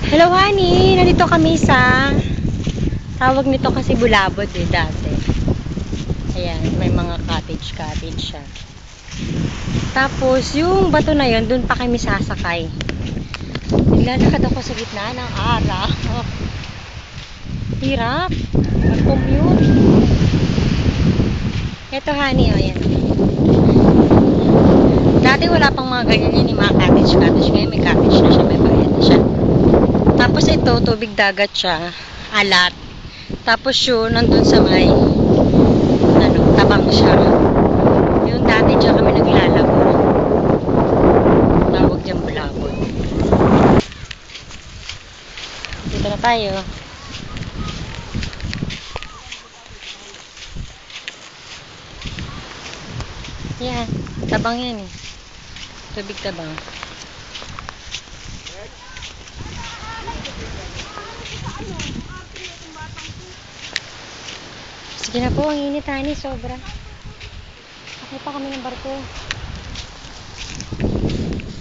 Hello honey, nandito kami sa tawag nito kasi Bulabod dati. Ayan, may mga cottage siya. Tapos yung bato na yon, doon pa kami sasakay. Naglalakad ako sa gitna ng araw. Hirap mag-commute. Ito honey, ayan. Dati wala pang mga ganyan yun, yung mga cottage. Ngayon may cottage na siya, may bayan na siya. Tapos ito, tubig dagat siya. Alat. Tapos yun, nandun sa may tabang siya. Yung dati dyan kami naglalaro. Tawag dyan Bulabod. Dito na tayo. Yan. Tabang yan eh. Tubig tabang. Sige na po, ang init honey, sobra. Sakay pa kami ng barko.